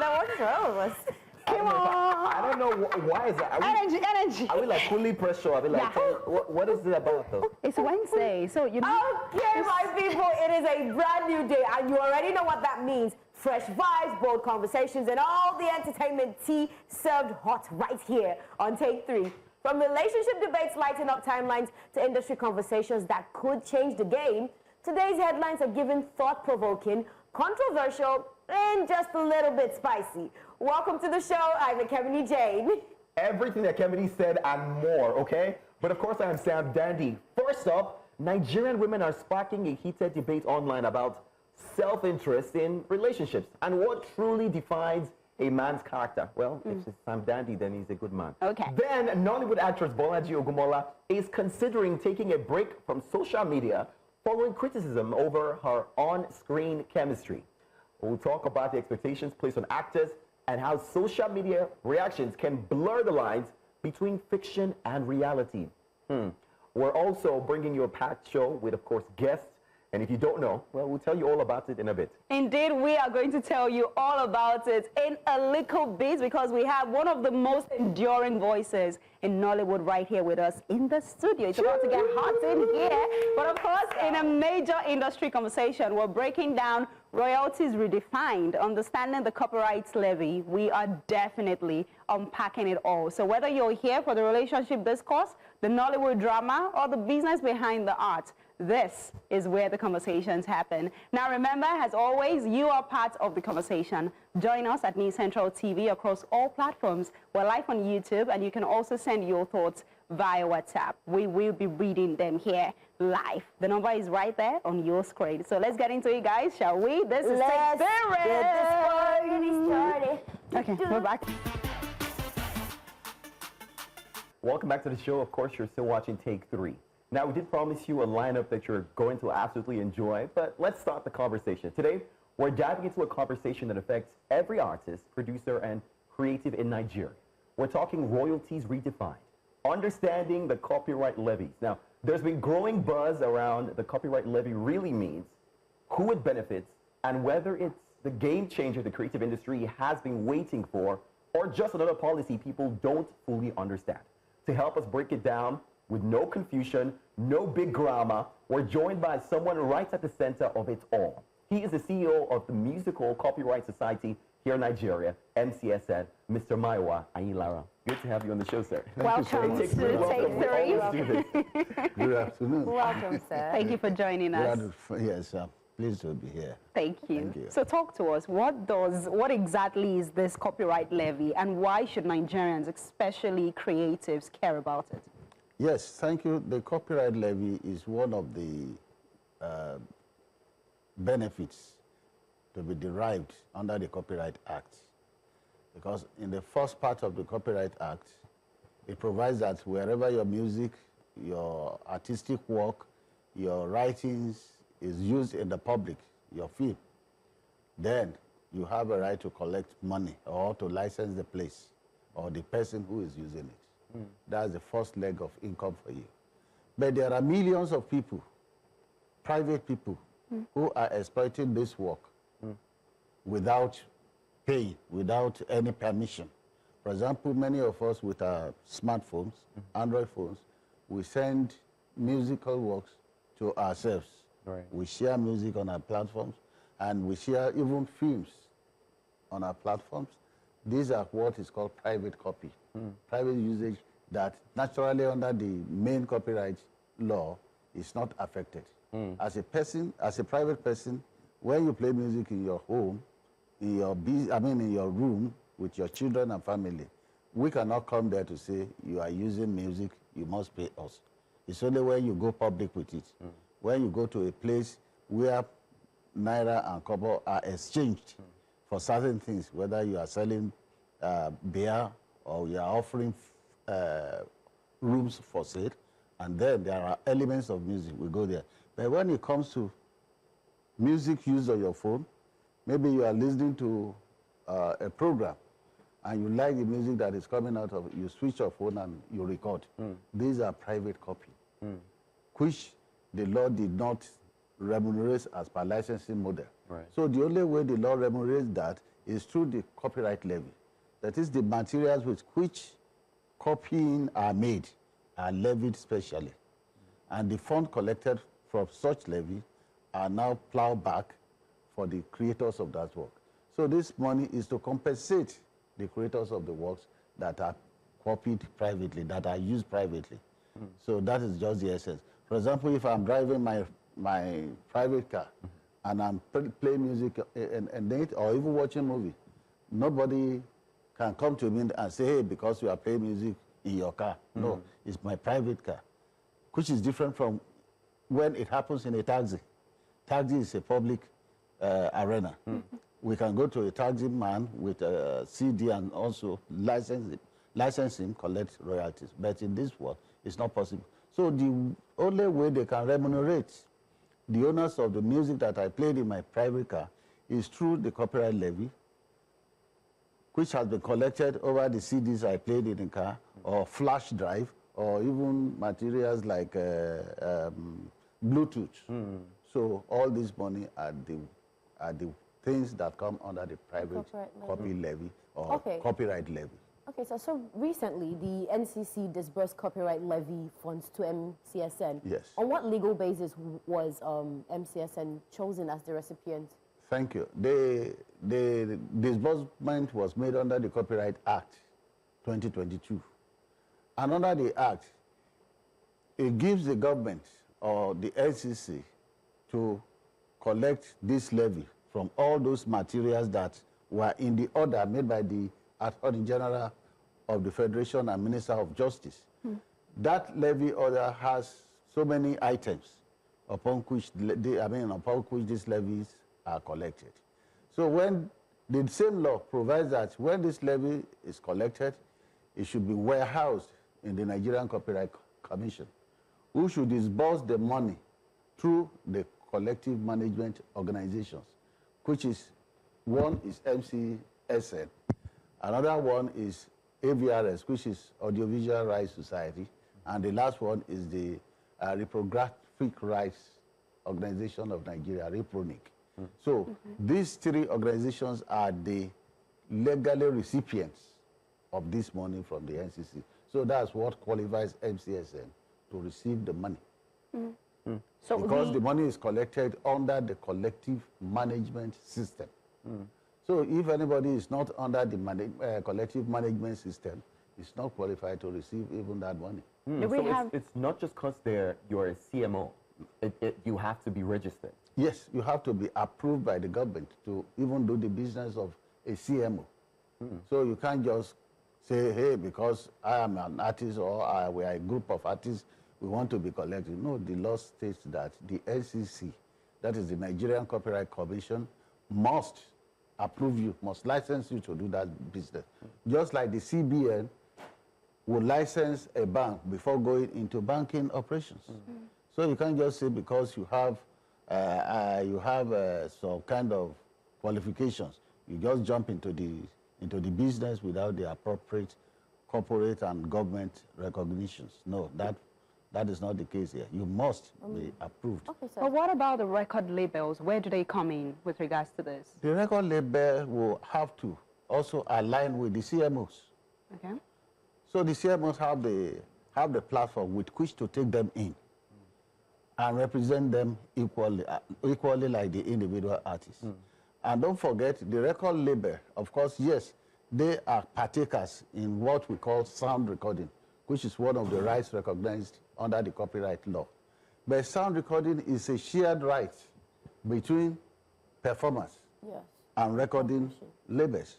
that works for all of us. Come on. I don't know why is that. Energy. Are we like fully pressure? Are we like, Yeah. what is it about though? It's Wednesday, so you know. Okay, my people, it is a brand new day, and you already know what that means. Fresh vibes, bold conversations, and all the entertainment tea served hot right here on Take 3. From relationship debates lighting up timelines to industry conversations that could change the game, today's headlines are given thought-provoking, controversial, and just a little bit spicy. Welcome to the show. I'm Ekemini Jane. Everything that Kemini said and more, okay? But of course, I am Sam Dandy. First up, Nigerian women are sparking a heated debate online about self-interest in relationships and what truly defines a man's character. Well, if it's Sam Dandy, then he's a good man. Okay. Then, Nollywood actress Bolaji Ogunmola is considering taking a break from social media following criticism over her on-screen chemistry. We'll talk about the expectations placed on actors and how social media reactions can blur the lines between fiction and reality. We're also bringing you a packed show with, of course, guests. And if you don't know, well, we'll tell you all about it in a bit. Indeed, we are going to tell you all about it in a little bit because we have one of the most enduring voices in Nollywood right here with us in the studio. It's about to get hot in here. But of course, in a major industry conversation, we're breaking down royalties redefined, understanding the copyright levy. We are definitely unpacking it all. So whether you're here for the relationship discourse, the Nollywood drama, or the business behind the art, this is where the conversations happen. Now remember, as always, you are part of the conversation. Join us at News Central TV across all platforms. We're live on YouTube, and you can also send your thoughts via WhatsApp. We will be reading them here live. The number is right there on your screen. So let's get into it, guys, shall we? This is Let's get this party started. Okay, we're back. Welcome back to the show. Of course, you're still watching Take 3. Now, we did promise you a lineup that you're going to absolutely enjoy, but let's start the conversation. Today, we're diving into a conversation that affects every artist, producer, and creative in Nigeria. We're talking royalties redefined, understanding the copyright levies. Now, there's been growing buzz around the copyright levy really means, who it benefits, and whether it's the game changer the creative industry has been waiting for, or just another policy people don't fully understand. To help us break it down, with no confusion, no big drama, we're joined by someone right at the center of it all. He is the CEO of the Musical Copyright Society here in Nigeria, MCSN, Mr. Maiwa Ayilara. Good to have you on the show, sir. Welcome to Take 3. Good afternoon. Welcome, sir. Thank you for joining us. Yes, pleased to be here. Thank you. Thank you. So talk to us. What exactly is this copyright levy, and why should Nigerians, especially creatives, care about it? Yes, thank you. The copyright levy is one of the benefits to be derived under the Copyright Act. Because in the first part of the Copyright Act, it provides that wherever your music, your artistic work, your writings is used in the public, your film, then you have a right to collect money or to license the place or the person who is using it. That's the first leg of income for you. But there are millions of people, private people, who are exploiting this work without pay, without any permission. For example, many of us with our smartphones, Android phones, we send musical works to ourselves. Right. We share music on our platforms, and we share even films on our platforms. These are what is called private copy, private usage that naturally under the main copyright law is not affected. As a person, as a private person, when you play music in your home, in your room with your children and family, we cannot come there to say you are using music, you must pay us. It's only when you go public with it. When you go to a place where naira and kobo are exchanged for certain things, whether you are selling beer or you are offering rooms for sale, and then there are elements of music, we go there. But when it comes to music used on your phone, maybe you are listening to a program and you like the music that is coming out of it, you switch your phone and you record. These are private copy, which the law did not remunerate as per licensing model. Right. So the only way the law remunerates that is through the copyright levy. That is, the materials with which copying are made are levied specially. And the fund collected from such levy are now plowed back for the creators of that work. So this money is to compensate the creators of the works that are copied privately, that are used privately. So that is just the essence. For example, if I'm driving my private car and I'm playing music in it, or even watching a movie, nobody can come to me and say, hey, because you are playing music in your car. No, it's my private car, which is different from when it happens in a taxi. Taxi is a public arena. We can go to a taxi man with a CD and also license him, collect royalties. But in this world, it's not possible. So the only way they can remunerate the owners of the music that I played in my private car is through the copyright levy, which has been collected over the CDs I played in the car, or flash drive, or even materials like Bluetooth. So all this money are the things that come under the private copy levy or copyright levy. Okay, so recently the NCC disbursed copyright levy funds to MCSN. Yes. On what legal basis was MCSN chosen as the recipient? Thank you. The disbursement was made under the Copyright Act 2022. And under the Act, it gives the government or the NCC to collect this levy from all those materials that were in the order made by the Attorney General of the Federation and Minister of Justice. That levy order has so many items upon which these levies are collected. So when the same law provides that when this levy is collected, it should be warehoused in the Nigerian Copyright Commission, who should disburse the money through the collective management organizations, which is, one is MCSN, another one is AVRS, which is Audiovisual Rights Society, and the last one is the Reprographic Rights Organization of Nigeria, REPRONIC. So these three organizations are the legally recipients of this money from the NCC. So that's what qualifies MCSN to receive the money. So because the money is collected under the collective management system. So if anybody is not under the collective management system, is not qualified to receive even that money. So it's not just because you're a CMO. You have to be registered. Yes, you have to be approved by the government to even do the business of a CMO. So you can't just say, hey, because I am an artist or we are a group of artists, we want to be collected. No, the law states that the NCC, that is the Nigerian Copyright Commission, must approve you, must license you to do that business. Just like the CBN would license a bank before going into banking operations. So you can't just say because you have some kind of qualifications, you just jump into the business without the appropriate corporate and government recognitions. No, that is not the case here. You must be approved. Okay, But what about the record labels? Where do they come in with regards to this? The record label will have to also align with the CMOs. Okay. So the CMOs have the platform with which to take them in and represent them equally like the individual artists. And don't forget, the record label, of course, yes, they are partakers in what we call sound recording, which is one of the rights recognized under the copyright law. But sound recording is a shared right between performers and recording labels.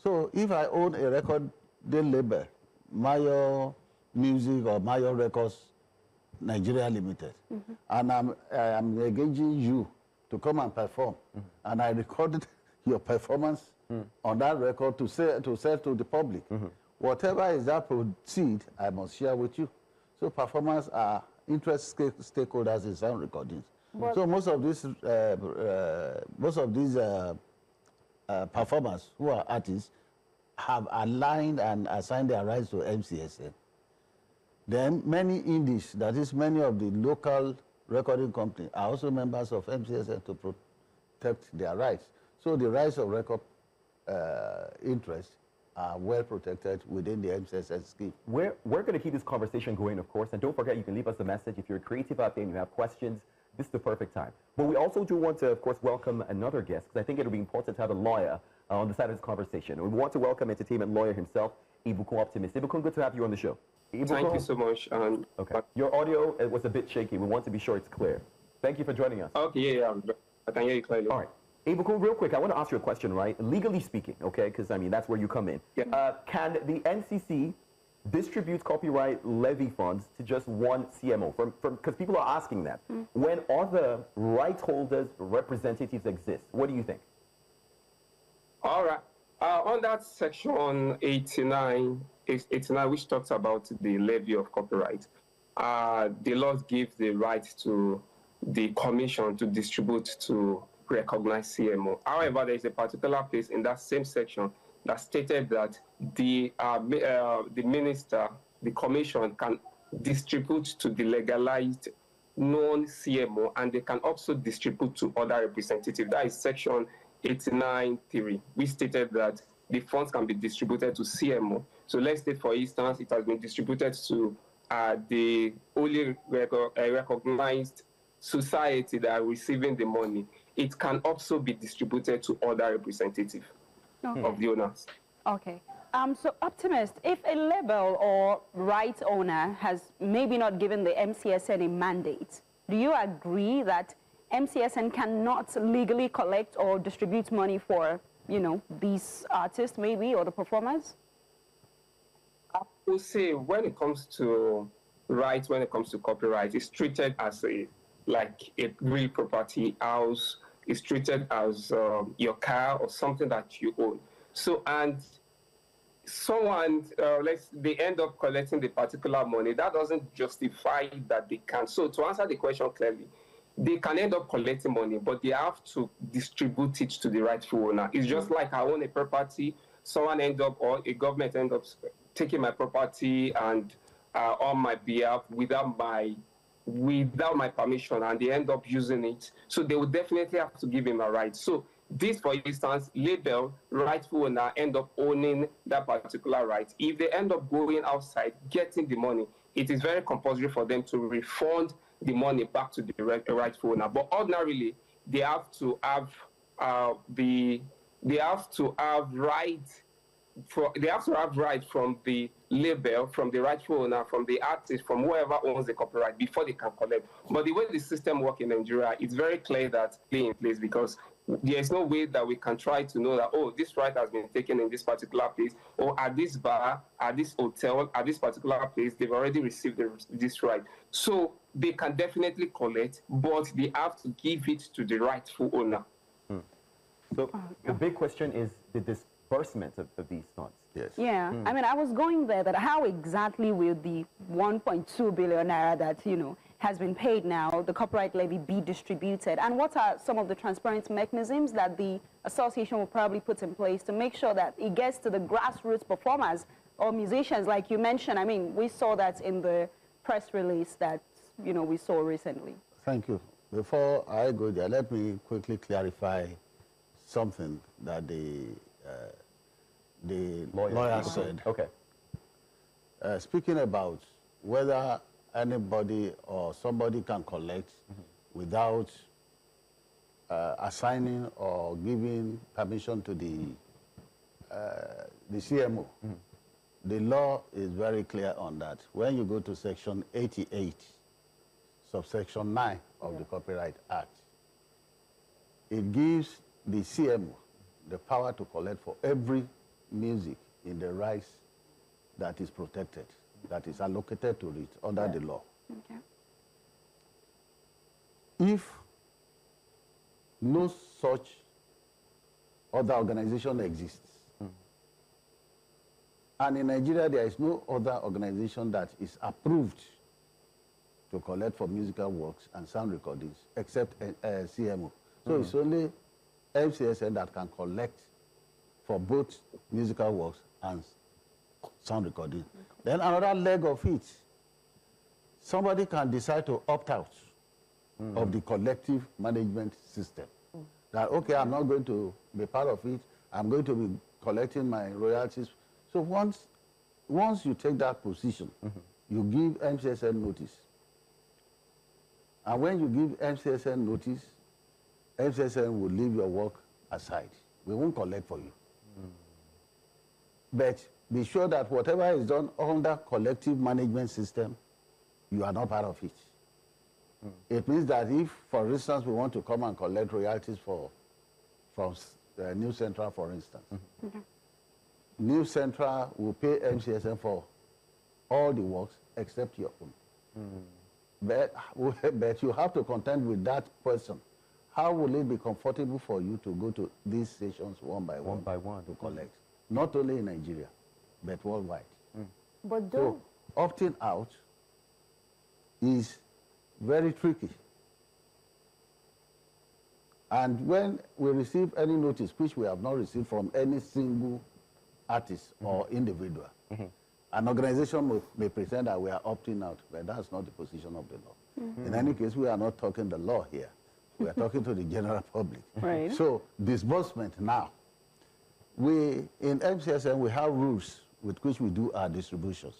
So if I own a record label, Mayo Music or Mayo Records Nigeria Limited, and I'm engaging you to come and perform, and I recorded your performance on that record to sell to the public. Whatever is that proceed, I must share with you. So performers are interest stakeholders in sound recordings. So most of these performers who are artists have aligned and assigned their rights to MCSN. Then many indies, that is many of the local recording companies, are also members of MCSN to protect their rights. So the rights of record interests are well protected within the MCSS scheme. We're going to keep this conversation going, of course, and don't forget you can leave us a message if you're creative out there and you have questions. This is the perfect time. But we also do want to, of course, welcome another guest, because I think it'll be important to have a lawyer on the side of this conversation. And we want to welcome entertainment lawyer himself, Ibukun Optimist. Ibukun, good to have you on the show. Ibukun, thank you so much. Okay. Your audio was a bit shaky. We want to be sure it's clear. Thank you for joining us. Okay, yeah, I can hear you clearly. All right. Ibukun, real quick, I want to ask you a question, right? Legally speaking, okay, because, I mean, that's where you come in. Yeah. Can the NCC distribute copyright levy funds to just one CMO? Because people are asking that. When other right holders representatives exist, what do you think? All right. On that section 89, which talks about the levy of copyright, the laws give the right to the commission to distribute to recognized CMO. However, there is a particular place in that same section that stated that the minister, the commission, can distribute to the legalized non-CMO, and they can also distribute to other representatives. That is section 89.3, which stated that the funds can be distributed to CMO. So let's say, for instance, it has been distributed to the only recognized society that are receiving the money. It can also be distributed to other representatives of the owners. Okay. So, Optimist, if a label or rights owner has maybe not given the MCSN a mandate, do you agree that MCSN cannot legally collect or distribute money for, you know, these artists maybe, or the performers? I would say when it comes to rights, when it comes to copyright, it's treated as like a real property house. It's treated as your car or something that you own. So, and someone, they end up collecting the particular money. That doesn't justify that they can. So, to answer the question clearly, they can end up collecting money, but they have to distribute it to the rightful owner. It's just like I own a property, someone end up, or a government end up taking my property and on my behalf without my permission, and they end up using it. So they would definitely have to give him a right. So this, for instance, label, rightful owner end up owning that particular right. If they end up going outside, getting the money, it is very compulsory for them to refund the money back to the rightful owner. But ordinarily, they have to have right from the label, from the rightful owner, from the artist, from whoever owns the copyright before they can collect. But the way the system works in Nigeria, it's very clear that in place, because there's no way that we can try to know that, oh, this right has been taken in this particular place, or at this bar, at this hotel, at this particular place, they've already received this right. So they can definitely collect, but they have to give it to the rightful owner. So the big question is the disbursement of these funds. Yes. Yeah, I mean, I was going there, that how exactly will the 1.2 billion naira that, you know, has been paid now, the copyright levy, be distributed? And what are some of the transparent mechanisms that the association will probably put in place to make sure that it gets to the grassroots performers or musicians, like you mentioned? I mean, we saw that in the press release that, you know, we saw recently. Thank you. Before I go there, let me quickly clarify something that the lawyer said. Okay. Speaking about whether anybody or somebody can collect without assigning or giving permission to the CMO. The law is very clear on that. When you go to section 88, subsection 9 of the Copyright Act, it gives the CMO the power to collect for every music in the rights that is protected, that is allocated to it under the law. Okay. If no such other organization exists, and in Nigeria there is no other organization that is approved to collect for musical works and sound recordings except CMO. So it's only MCSN that can collect for both musical works and sound recording. Then another leg of it, somebody can decide to opt out of the collective management system. That, okay, I'm not going to be part of it, I'm going to be collecting my royalties. So once you take that position, you give MCSN notice. And when you give MCSN notice, MCSN will leave your work aside. We won't collect for you. But be sure that whatever is done under collective management system, you are not part of it. It means that if, for instance, we want to come and collect royalties from New Central, for instance, New Central will pay MCSN for all the works except your own. But you have to contend with that person. How will it be comfortable for you to go to these stations one by one to collect? Not only in Nigeria, but worldwide. But so opting out is very tricky. And when we receive any notice, which we have not received from any single artist or individual, an organization may pretend that we are opting out, but that's not the position of the law. In any case, we are not talking the law here. We are talking to the general public. Right. So disbursement now. In MCSN, we have rules with which we do our distributions.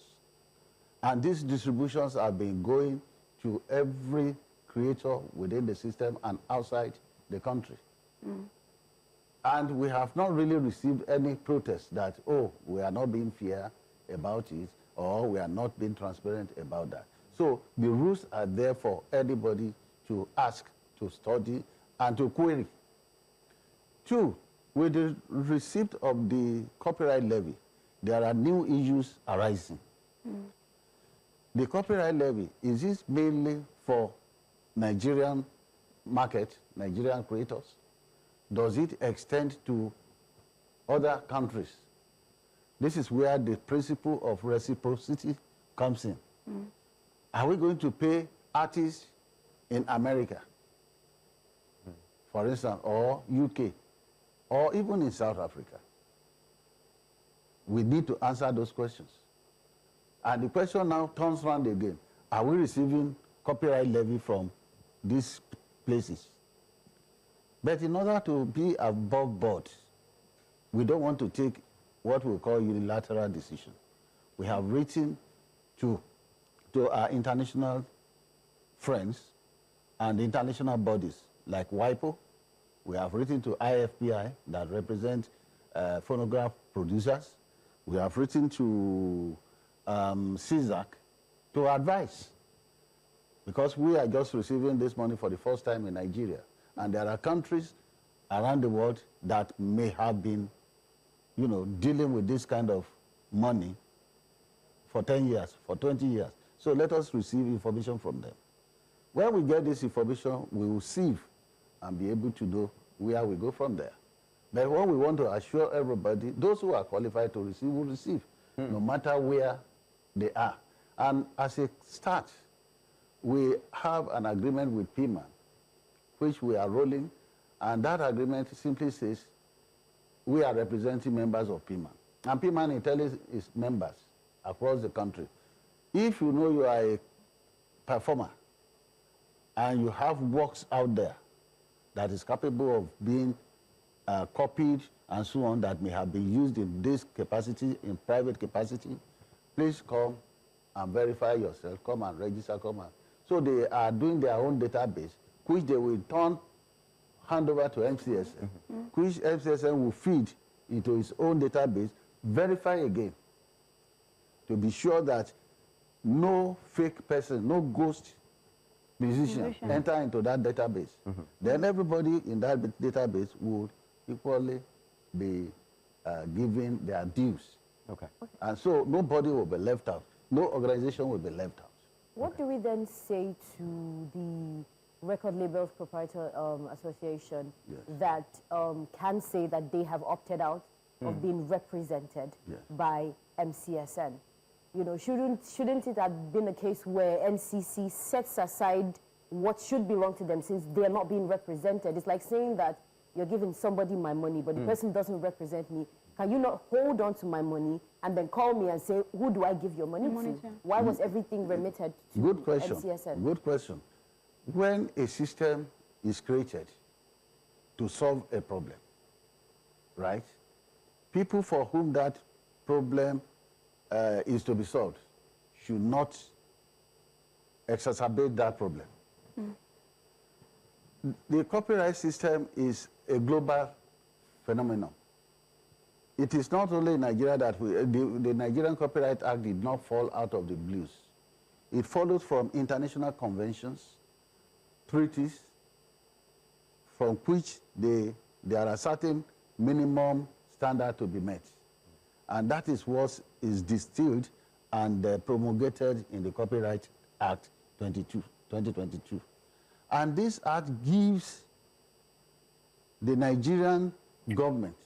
And these distributions have been going to every creator within the system and outside the country. And we have not really received any protest that, oh, we are not being fair about it, or we are not being transparent about that. So the rules are there for anybody to ask, to study, and to query. Two, with the receipt of the copyright levy, there are new issues arising. The copyright levy, is this mainly for Nigerian market, Nigerian creators? Does it extend to other countries? This is where the principle of reciprocity comes in. Are we going to pay artists in America, for instance, or UK, or even in South Africa? We need to answer those questions. And the question now turns around again. Are we receiving copyright levy from these places? But in order to be above board, we don't want to take what we call unilateral decision. We have written to our international friends and international bodies like WIPO. We have written to IFPI that represent phonograph producers. We have written to CISAC to advise, because we are just receiving this money for the first time in Nigeria. And there are countries around the world that may have been, dealing with this kind of money for 10 years, for 20 years. So let us receive information from them. When we get this information, we will sieve and be able to know where we go from there. But what we want to assure everybody, those who are qualified to receive will receive, no matter where they are. And as a start, we have an agreement with PIMAN, which we are rolling, and that agreement simply says we are representing members of PIMAN. And PIMAN intelligence is members across the country. If you know you are a performer and you have works out there that is capable of being copied and so on, that may have been used in this capacity, in private capacity, please come and verify yourself, come and register, So they are doing their own database, which they will hand over to MCSN, which MCSN will feed into its own database, verify again, to be sure that no fake person, no ghost musician enter into that database. Then everybody in that database would equally be given their dues. Okay. And so nobody will be left out. No organization will be left out. What do we then say to the Record Labels Proprietor Association that can say that they have opted out of being represented by MCSN? Shouldn't it have been a case where MCC sets aside what should belong to them since they are not being represented? It's like saying that you're giving somebody my money, but the person doesn't represent me. Can you not hold on to my money and then call me and say, who do I give your money to? Why was everything remitted to MCSN? Good question. When a system is created to solve a problem, right, people for whom that problem is to be solved should not exacerbate that problem. The copyright system is a global phenomenon. It is not only in Nigeria that the Nigerian Copyright Act did not fall out of the blues. It follows from international conventions, treaties, from which there are certain minimum standards to be met. And that is what is distilled and promulgated in the Copyright Act 2022. And this act gives the Nigerian government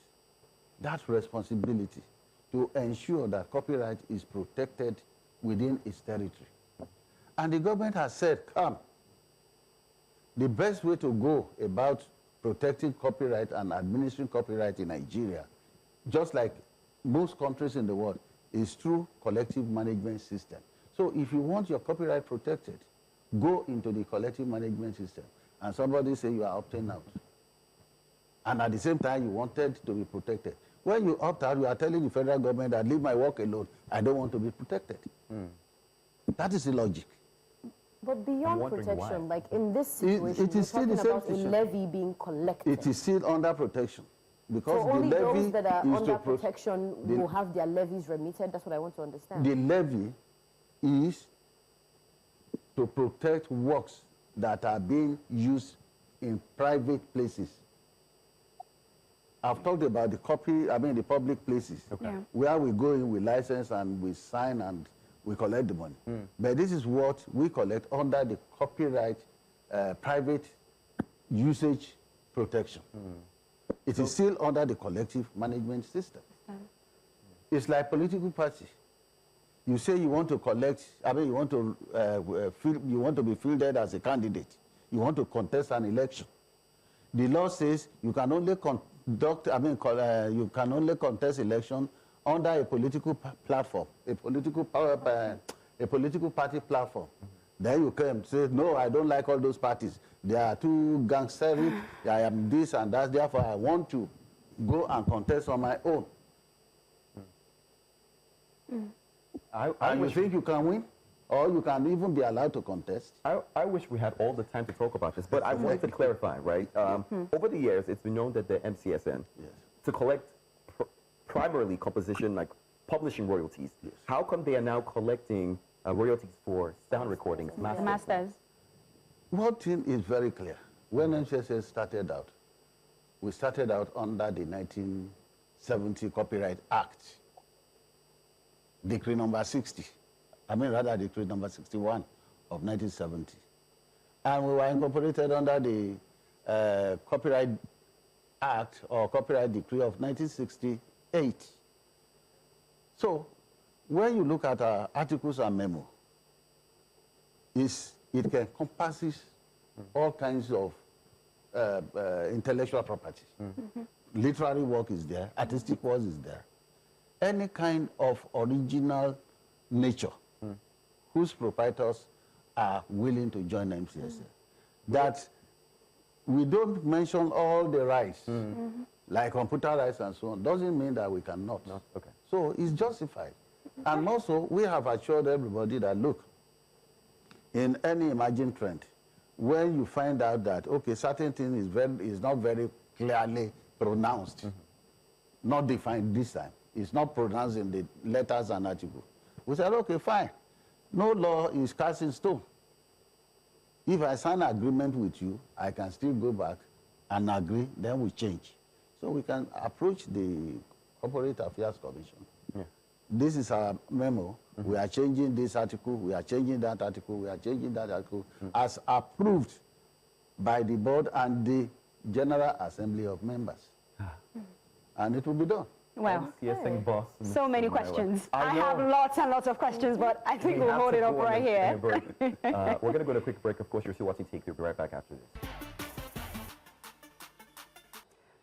that responsibility to ensure that copyright is protected within its territory. And the government has said, come, the best way to go about protecting copyright and administering copyright in Nigeria, just like most countries in the world, is through collective management system. So if you want your copyright protected, go into the collective management system. And somebody say you are opting out. And at the same time, you wanted to be protected. When you opt out, you are telling the federal government that leave my work alone. I don't want to be protected. That is the logic. But beyond protection, like in this situation, it is still the same about a levy being collected. It is still under protection. Because so only the levy those that are is under protection will have their levies remitted? That's what I want to understand. The levy is to protect works that are being used in private places. I've talked about the public places, where we go in, we license and we sign and we collect the money. But this is what we collect under the copyright private usage protection. It is still under the collective management system. It's like political party. You say you want to collect, you want to be fielded as a candidate. You want to contest an election. The law says you can only you can only contest election under a political platform, a political party platform. Then you come and say, no, I don't like all those parties. They are too gangsteric. I am this and that. Therefore, I want to go and contest on my own. And you think you can win? Or you can even be allowed to contest? I wish we had all the time to talk about this, but I wanted to clarify, right? Over the years, it's been known that the MCSN, to collect primarily composition, like publishing royalties, how come they are now collecting royalties for sound recordings, masters? One thing is very clear. When MCSN started out, we started out under the 1970 Copyright Act, Decree number 60. Decree number 61 of 1970. And we were incorporated under the Copyright Act or Copyright Decree of 1968. So, when you look at our articles and memo, it encompasses all kinds of intellectual property. Literary work is there, artistic work is there. Any kind of original nature whose proprietors are willing to join MCSN. That we don't mention all the rights, like computer rights and so on, doesn't mean that we cannot. So it's justified. And also, we have assured everybody that, look, in any emerging trend, when you find out that, okay, certain thing is not very clearly pronounced, not defined this time, it's not pronounced in the letters and articles, we said, okay, fine. No law is cast in stone. If I sign an agreement with you, I can still go back and agree, then we change. So we can approach the Corporate Affairs Commission. This is our memo. We are changing this article, we are changing that article, we are changing that article, as approved by the board and the General Assembly of Members. And it will be done. Well, boss so many questions. I have lots and lots of questions, but I think we'll hold it up right here. We're going to go to a quick break. Of course, you're still watching Take 3. We'll be right back after this.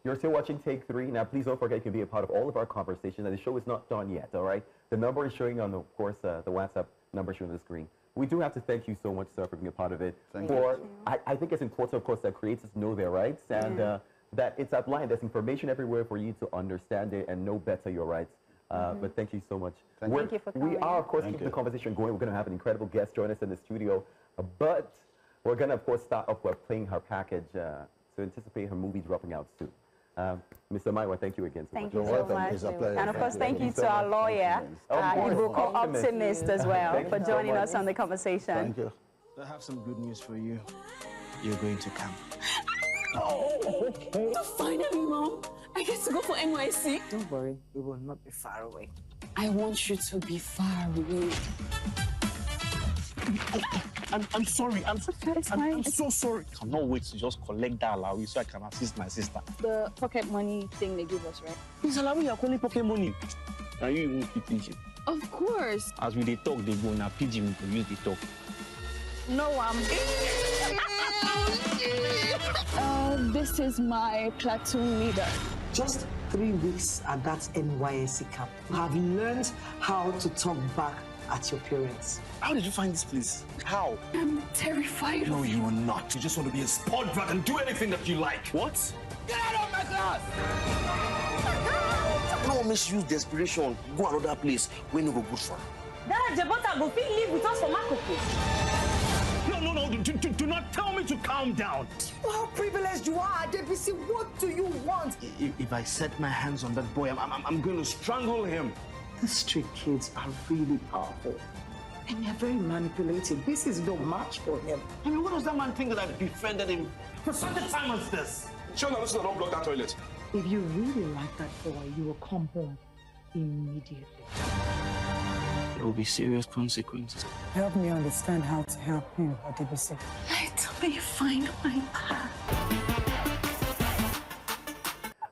You're still watching Take 3. Now, please don't forget you can be a part of all of our conversation. And the show is not done yet, all right? The number is showing on, of course, the WhatsApp number showing on the screen. We do have to thank you so much, sir, for being a part of it. Thank you. I think it's important, of course, that creators know their rights. And that it's outlined. There's information everywhere for you to understand it and know better your rights. But thank you so much. Thank you for coming. We are, of course, keeping the conversation going. We're going to have an incredible guest join us in the studio. But we're going to, of course, start off with playing her package to anticipate her movie dropping out soon. Mr. Maiwa, thank you again so much. Thank you so much. It's a pleasure. And of course, thank you so to our much. lawyer, Ibuko Optimist as well, Thank for you so joining much. us on the conversation. Thank you. I have some good news for you. You're going to camp. Finally, Mom. I get to go for NYC. Don't worry, we will not be far away. I want you to be far away. I'm sorry. I'm fine. so sorry. I cannot wait to just collect that allowance so I can assist my sister. The pocket money thing they give us, right? This allowance you're calling pocket money. Can you even speak pidgin? Of course. As we dey talk, they go now pidgin we go use the talk. No, this is my platoon leader. Just 3 weeks at that NYSC camp, you have learned how to talk back at your parents. How did you find this place? How? I'm terrified No, of you. you are not. You just want to be a sport drag and do anything that you like. What? Get out of my class! No misuse desperation. Go another place when you go good for. That Jabota go fit live with us for Makoko. No, do not tell me to calm down. How privileged you are, DPC. What do you want? If I set my hands on that boy, I'm going to strangle him. These street kids are really powerful. And they're very manipulative. This is no match for him. I mean, what does that man think that I befriended him for such a time as this? Sure, now don't block that toilet. If you really like that boy, you will come home immediately. There will be serious consequences. Help me understand how to help you, DPC. Let me find my path.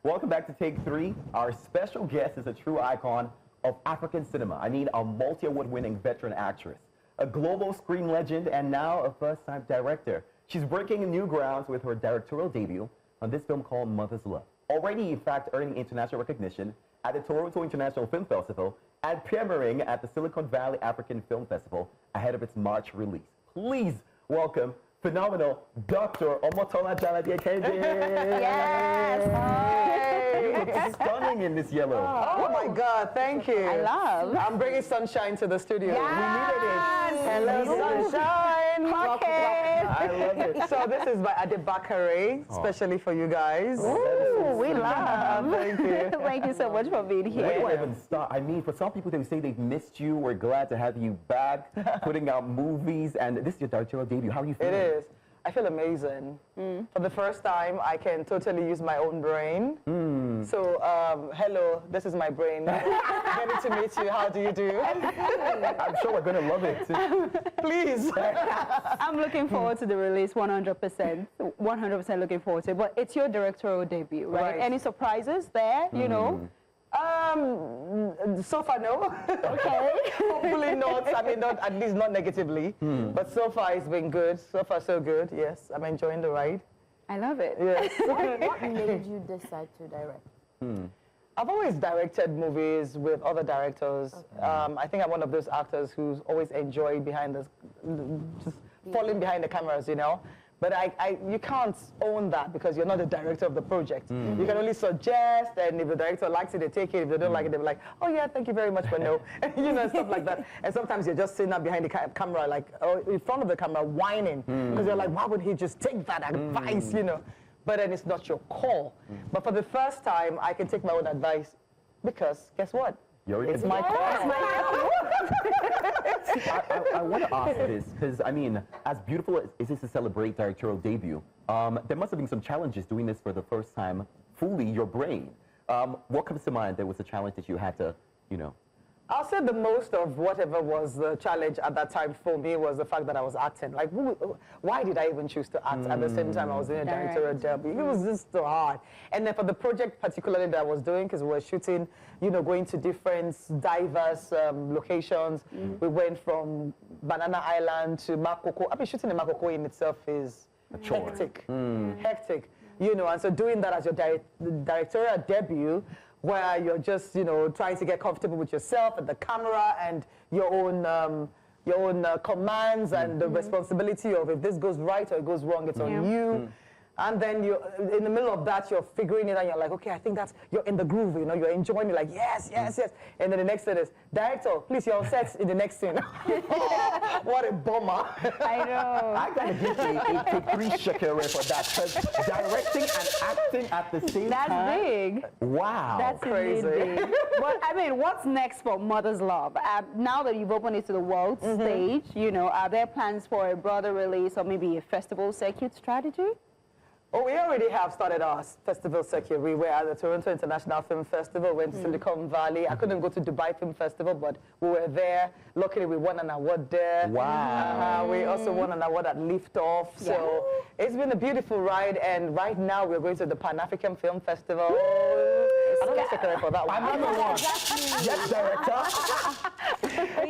Welcome back to Take 3. Our special guest is a true icon of African cinema. I mean, a multi-award-winning veteran actress, a global screen legend, and now a first-time director. She's breaking new grounds with her directorial debut on this film called Mother's Love. Already, in fact, earning international recognition at the Toronto International Film Festival and premiering at the Silicon Valley African Film Festival ahead of its March release. Please welcome phenomenal Dr. Omotola Jalade-Ekeinde. Yes! You look stunning in this yellow. Oh my God, thank you. I love. I'm bringing sunshine to the studio. Yes. Hello, sunshine. Okay. I love it. So this is by Adebakare, especially for you guys. Ooh, we love. Thank you. Thank you so much for being Where do I here. even start? I mean, for some people, they say they've missed you. We're glad to have you back, putting out movies, and this is your directorial debut. How are you feeling? It is. I feel amazing. For the first time, I can totally use my own brain. So, hello, this is my brain. Getting to meet you. How do you do? I'm sure we're going to love it. Please. I'm looking forward to the release 100%. 100% looking forward to it. But it's your directorial debut, right? Right. Any surprises there, you know? So far, no. Okay. Hopefully not. I mean, not at least not negatively. But so far, it's been good. So far, so good. Yes, I'm enjoying the ride. I love it. Yes. What made you decide to direct? I've always directed movies with other directors. I think I'm one of those actors who's always enjoyed just falling behind the cameras, you know. But you can't own that because you're not the director of the project. You can only suggest, and if the director likes it, they take it. If they don't like it, they'll be like, oh yeah, thank you very much, but no. You know, stuff like that. And sometimes you're just sitting up behind the camera, like, or in front of the camera, whining. Because you're like, why would he just take that advice, you know? But then it's not your call. But for the first time, I can take my own advice because guess what? It's my call. I want to ask this because, I mean, as beautiful as it is to celebrate directorial debut, there must have been some challenges doing this for the first time, fully your brain. What comes to mind that was a challenge that you had to, you know? I'll say the most of whatever was the challenge at that time for me was the fact that I was acting. Like, why did I even choose to act at the same time I was in a directorial debut? It was just so hard. And then for the project particularly that I was doing, because we were shooting, you know, going to different diverse locations. We went from Banana Island to Makoko. I mean, shooting in Makoko in itself is hectic. Hectic. You know, and so doing that as your directorial debut, where you're just, you know, trying to get comfortable with yourself and the camera and your own commands and the responsibility of if this goes right or it goes wrong, it's on you. And then you, in the middle of that, you're figuring it out. You're like, okay, I think you're in the groove. You know, you're enjoying it. Like, yes, yes, yes. And then the next thing is, director, please, you're on set in the next scene. What a bummer. I know. I gotta give a Take 3 shekere for that, because directing and acting at the same time. That's big. Wow. That's crazy. Big. But I mean, what's next for Mother's Love? Now that you've opened it to the world stage, you know, are there plans for a broader release or maybe a festival circuit strategy? Oh, we already have started our festival circuit. We were at the Toronto International Film Festival, went to Silicon Valley. I couldn't go to Dubai Film Festival, but we were there. Luckily, we won an award there. Wow. We also won an award at Liftoff. So it's been a beautiful ride, and right now we're going to the Pan-African Film Festival. I don't know secret for that one. Another one. Yes, director.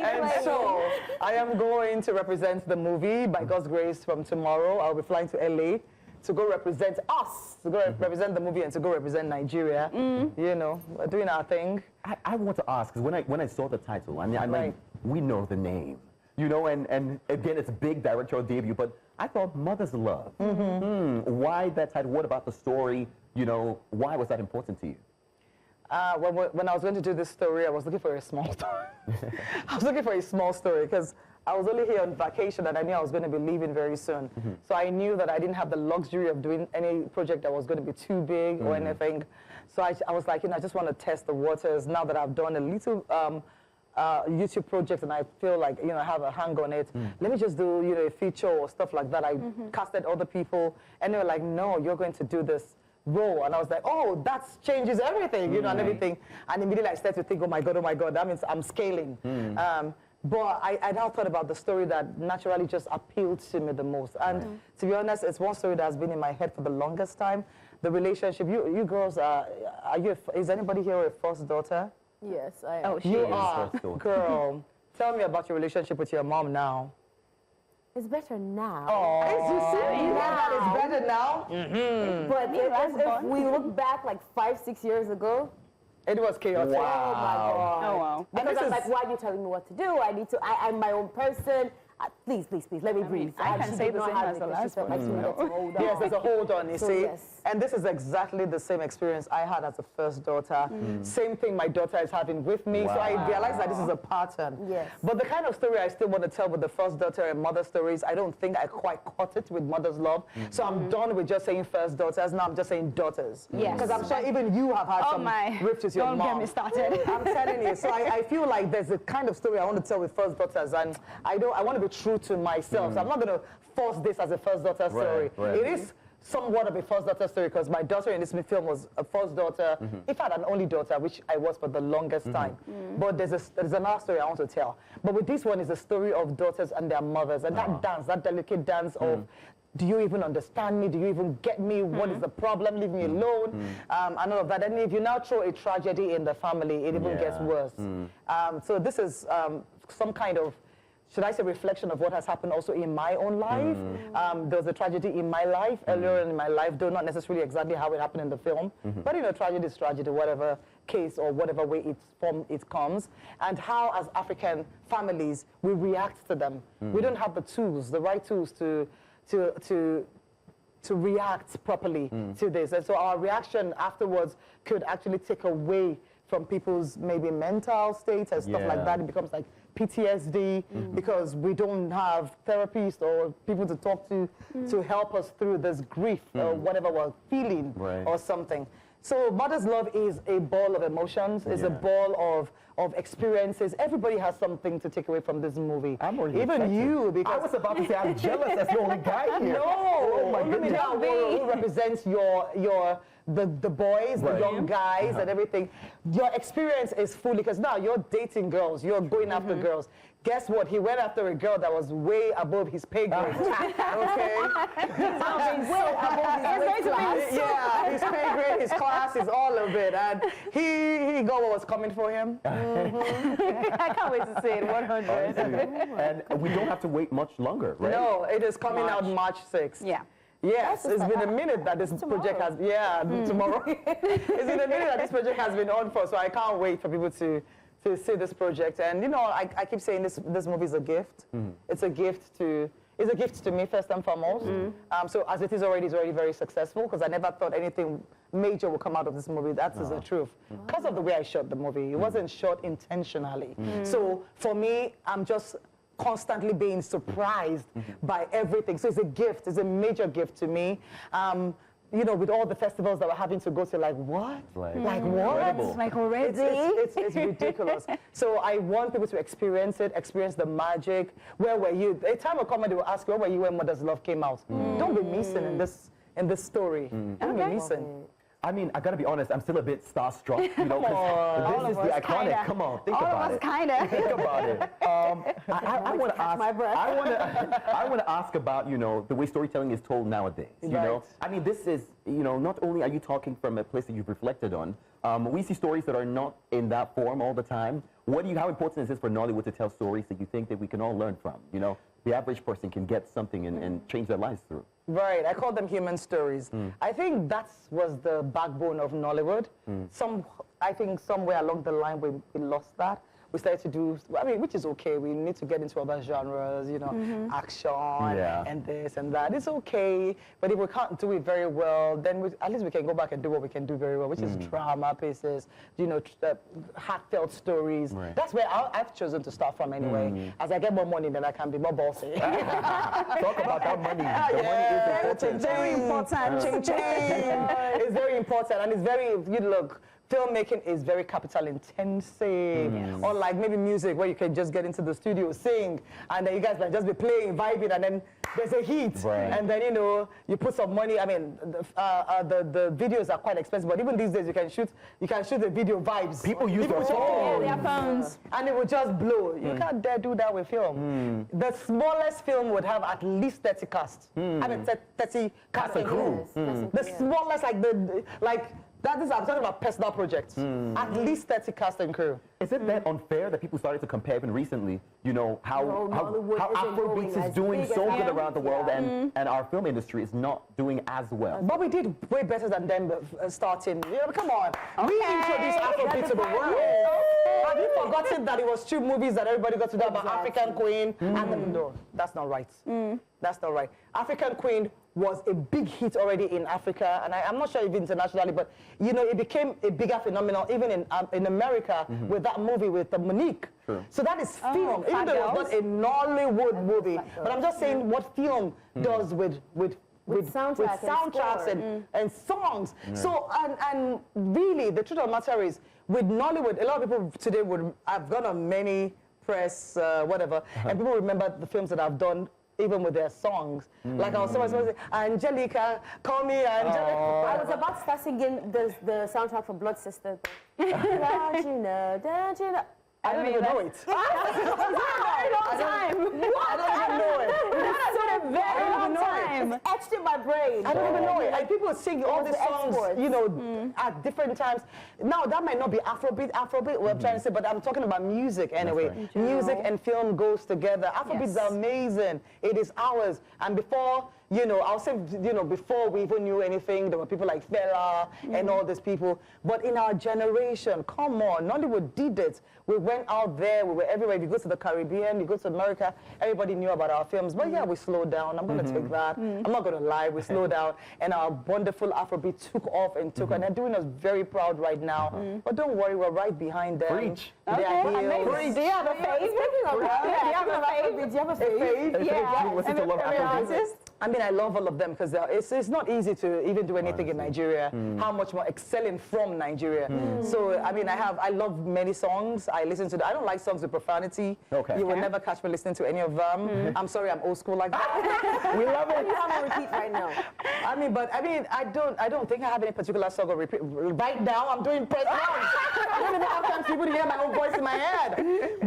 And so I am going to represent the movie, by God's grace, from tomorrow. I'll be flying to LA to go represent us, to go represent the movie and to go represent Nigeria. You know, we're doing our thing. I want to ask, because when I saw the title, I mean, like, we know the name, you know, and again, it's a big directorial debut, but I thought Mother's Love. Why that title? What about the story? You know, why was that important to you? When I was going to do this story, I was looking for a small story. I was looking for a small story because I was only here on vacation and I knew I was going to be leaving very soon. So I knew that I didn't have the luxury of doing any project that was going to be too big or anything. So I was like, you know, I just want to test the waters now that I've done a little YouTube project and I feel like, you know, I have a hang on it. Let me just do, you know, a feature or stuff like that. I casted other people and they were like, no, you're going to do this role. And I was like, oh, that changes everything, you know, and everything. And immediately I started to think, oh my God, that means I'm scaling. But I now thought about the story that naturally just appealed to me the most. And to be honest, it's one story that has been in my head for the longest time. The relationship, you girls, is anybody here a first daughter? Yes, I am. Oh, You are, girl. Tell me about your relationship with your mom now. It's better now. Oh, is you saying that it's better now? But if we look back like 5-6 years ago, it was chaotic. oh my God. Oh, wow. Because I'm like, why are you telling me what to do? I'm my own person. Please, let me breathe. I can say the same as the last one. Yes, there's a hold on, you see. Yes. And this is exactly the same experience I had as a first daughter. Same thing my daughter is having with me. So I realized that this is a pattern. Yes. But the kind of story I still want to tell with the first daughter and mother stories, I don't think I quite caught it with Mother's Love. So I'm done with just saying first daughters. Now I'm just saying daughters. Yes. Because I'm sure even you have had some rifts with your mom. Don't get me started. I'm telling you. So I feel like there's a kind of story I want to tell with first daughters, and I want to be true to myself. So I'm not going to force this as a first daughter story. It is somewhat of a first daughter story because my daughter in this film was a first daughter. If I had an only daughter, which I was for the longest time. But there's another story I want to tell. But with this one is the story of daughters and their mothers, and that dance, that delicate dance of, do you even understand me? Do you even get me? What is the problem? Leave me alone. And all of that. And if you now throw a tragedy in the family, it even gets worse. So this is some kind of, should I say, reflection of what has happened also in my own life. There was a tragedy in my life, earlier in my life, though not necessarily exactly how it happened in the film. But, you know, tragedy is tragedy, whatever case or whatever way it comes. And how, as African families, we react to them. We don't have the tools, the right tools to react properly to this. And so our reaction afterwards could actually take away from people's maybe mental states and stuff like that. It becomes like PTSD because we don't have therapists or people to talk to help us through this grief or whatever we're feeling or something. So Mother's Love is a ball of emotions, is a ball of experiences. Everybody has something to take away from this movie. I'm already even excited. you, because I was about to say I'm jealous as the only guy here. No, oh my goodness. who represents the boys, the young guys and everything. Your experience is fully, because now you're dating girls, you're going after girls. Guess what? He went after a girl that was way above his pay grade. Okay? Yeah, his pay grade, his class, is all of it. And he got what was coming for him. I can't wait to see it, 100. And we don't have to wait much longer, right? No, it is coming out March 6th. Yeah. Yes, it's been a minute that this project has, tomorrow. It's been a minute that this project has been on for, so I can't wait for people to see this project. And, you know, I keep saying this movie is a gift. It's a gift to is a gift to me, first and foremost. So as it is already, it's already very successful, because I never thought anything major would come out of this movie. That is the truth. Because of the way I shot the movie. It wasn't shot intentionally. So for me, I'm just constantly being surprised by everything. So it's a gift. It's a major gift to me. You know, with all the festivals that we're having to go to, like, what? Like what? Like already? It's ridiculous. So I want people to experience it, experience the magic. Where were you? A time will come when they will ask you, where were you when Mother's Love came out? Don't be missing in this story. Don't be missing. I mean, I gotta be honest, I'm still a bit starstruck, you know, because this is the iconic. Kinda. Come on, think All about of us it. kinda. Think about it. I want to ask. my breath. I want to ask about, you know, the way storytelling is told nowadays. You know, I mean, this is, you know, not only are you talking from a place that you've reflected on. We see stories that are not in that form all the time. How important is this for Nollywood to tell stories that you think that we can all learn from? You know, the average person can get something and change their lives through. Right, I call them human stories. I think that was the backbone of Nollywood. I think somewhere along the line we lost that. We started to do, I mean, which is okay. We need to get into other genres, you know, action and this and that. It's okay, but if we can't do it very well, then at least we can go back and do what we can do very well, which is drama pieces, you know, heartfelt stories. That's where I've chosen to start from anyway. As I get more money, then I can be more bossy. Talk about that money. The money is important. Very important. It's very important, and it's very, you look, filmmaking is very capital intensive. Unlike maybe music, where you can just get into the studio, sing, and then you guys can just be playing, vibing, and then there's a heat. And then, you know, you put some money. I mean, the videos are quite expensive, but even these days you can shoot the video vibes. People use their phones. Their phones. And it will just blow. You can't dare do that with film. The smallest film would have at least 30 cast. I mean, 30 cast and crew. The smallest, I'm talking about personal projects. At least 30 cast and crew. Is it that unfair that people started to compare even recently, you know, how Afrobeats is doing so good around the world and our film industry is not doing as well? But we did way better than them starting. You know, come on. We introduced Afrobeat to the world. Have you forgotten that it was 2 movies that everybody got to know about African Queen? And no, that's not right. That's not right. African Queen was a big hit already in Africa, and I'm not sure if internationally, but you know, it became a bigger phenomenon even in America with that movie with Monique. So that is film, even though it was not a Nollywood movie. But I'm just saying what film does with soundtracks and songs. So, and really, the truth of the matter is, with Nollywood, a lot of people today I've gone on many press, whatever, and people remember the films that I've done even with their songs. Like I was supposed to say, Angelica, call me Angelica. I was about to start singing the soundtrack for Blood Sister. Don't you know, don't you know? I don't even know it. Very long time. I don't even know it. That's been a very long time. It's etched in my brain. I don't even know it. And people sing all these songs, you know, at different times. Now, that might not be Afrobeat, what I'm trying to say, but I'm talking about music anyway. Music and film goes together. Afrobeats are amazing. It is ours. And before, you know, I'll say, you know, before we even knew anything, there were people like Fela and all these people. But in our generation, come on, Nollywood did it. We went out there, we were everywhere. If you go to the Caribbean, you go to America, everybody knew about our films. But yeah, we slowed down. I'm going to take that. I'm not going to lie, we slowed down. And our wonderful Afrobeat took off and took, and they're doing us very proud right now. But don't worry, we're right behind them. Preach. Okay, do you have a fave? Do you have a fave? Do you have a fave? Yeah. Listen to a lot of Afrobeat. I mean, I love all of them because it's not easy to even do anything in Nigeria. How much more excelling from Nigeria. So, I mean, I love many songs. I listen to them. I don't like songs with profanity. You will never catch me listening to any of them. I'm sorry, I'm old school like that. We love it. You have a repeat right now. I don't think I have any particular song on repeat. Right now, I'm doing press songs. I don't even have time for people to hear my own voice in my head.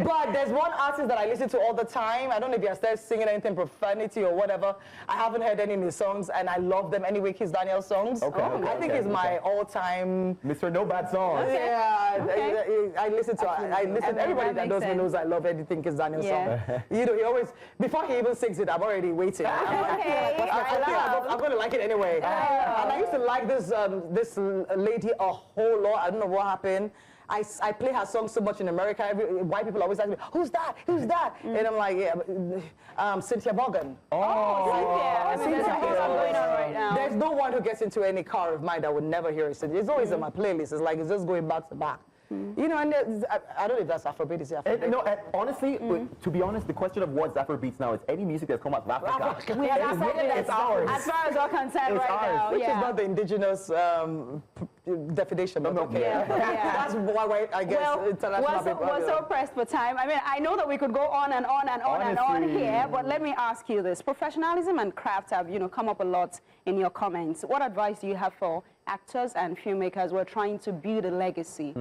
But there's one artist that I listen to all the time. I don't know if you're still singing anything profanity or whatever. I haven't heard any of his songs, and I love them anyway. Kiss Daniel's songs. I think he's my all-time. Mr. No Bad Songs. Yeah, I listen to. Everybody that knows me knows I love anything Kiss Daniel's song. You know, he always before he even sings it, I'm already waiting. I'm going to like it anyway. And I used to like this lady a whole lot. I don't know what happened. I play her song so much in America. White people always ask me, who's that? Who's that? And I'm like, yeah, Cynthia Morgan. Cynthia. There's a going on right now. There's no one who gets into any car of mine that would never hear it. It's always on my playlist. It's like it's just going back to back. You know, and I don't know if that's Afrobeat. Is it Afrobeat? No, honestly, to be honest, the question of what's Afrobeats now is any music that's come out of Africa. We have decided it's ours. As far as we're concerned It's right ours. now. Which Yeah. is not the indigenous definition, but okay. Yeah. That's why I guess Well, international people. we're so pressed for time. I mean, I know that we could go on and on and on and on Honestly. here, but let me ask you this. Professionalism and craft have, come up a lot in your comments. What advice do you have for actors and filmmakers who are trying to build a legacy,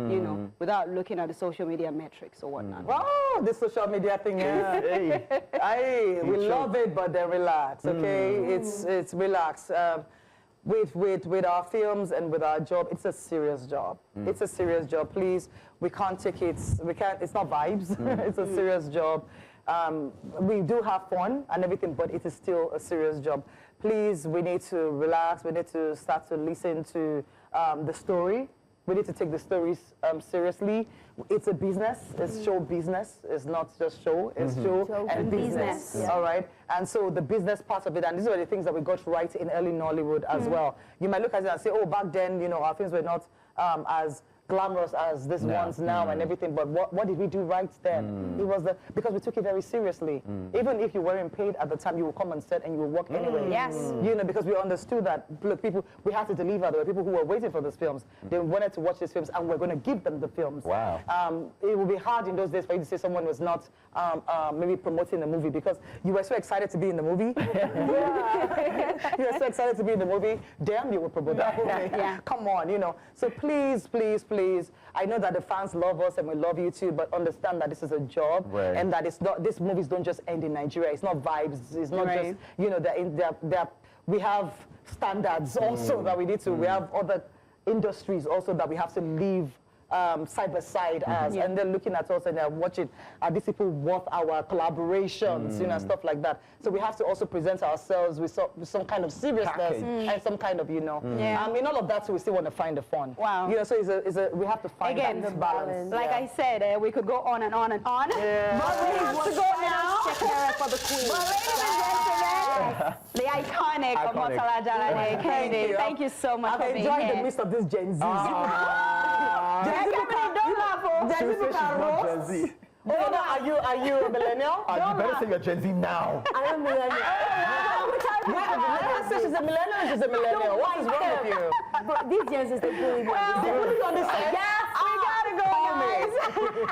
without looking at the social media metrics or whatnot? Oh, the social media thing, yeah. We love it, but then relax, okay? It's relax. With our films and with our job, it's a serious job. It's a serious job. Please, we can't take it. It's not vibes. It's a serious job. We do have fun and everything, but it is still a serious job. Please, we need to relax. We need to start to listen to the story. We need to take the stories seriously. It's a business. It's show business. It's not just show. It's show and business. Yeah. All right. And so the business part of it, and these are the things that we got right in early Nollywood as well. You might look at it and say, oh, back then, our films were not as glamorous as these ones now and everything, but what did we do right then? It was because we took it very seriously. Even if you weren't paid at the time, you would come on set and you would work anyway. Yes. Because we understood that, look, we had to deliver. There were people who were waiting for these films. They wanted to watch these films, and we're going to give them the films. Wow. It would be hard in those days for you to say someone was not maybe promoting the movie because you were so excited to be in the movie. You were so excited to be in the movie. Damn, you will promote that movie. Yeah. Come on, So please, please, please. I know that the fans love us and we love you too, but understand that this is a job and that it's not. These movies don't just end in Nigeria. It's not vibes. It's not just we have standards also that we need to. We have other industries also that we have to live side by side as, and they're looking at us and they're watching, are these people worth our collaborations, stuff like that. So we have to also present ourselves with some kind of seriousness and some kind of, in all of that, so we still want to find the fun. Wow. So we have to find that balance. Like I said, we could go on and on and on. Yeah. But we have to go now. For the queen. But ladies and gentlemen, the iconic Omotola Jalade-Ekeinde. Thank you so much for being here. I've enjoyed the midst of this Gen Z. Don't laugh. Gen Z. Are you a millennial? You better say you're Gen Z now. I am millennial. She's a millennial or she's a millennial? What is wrong with you? But these Gen Zs, they bully me. They bully you on this side? Yes, we gotta go, guys.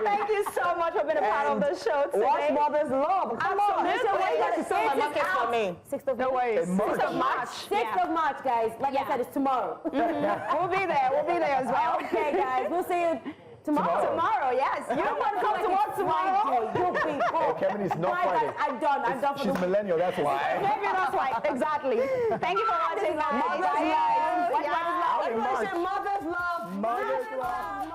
Thank you so much for being a part of the show today. Watch Mother's Love. Come on. Absolutely. Listen, why you got to sell my market for me? 6th of No worries. 6th of March. 6th of March, guys. Like I said, it's tomorrow. We'll be there. We'll be there as well. Okay, guys. We'll see you tomorrow, yes. You don't want to come to work tomorrow? You'll be cool. Kevin is not fighting. I'm done. I'm done for She's millennial, that's why. Maybe that's why. Exactly. Thank you for watching, guys. Mother's love. Mother's love. Mother's love.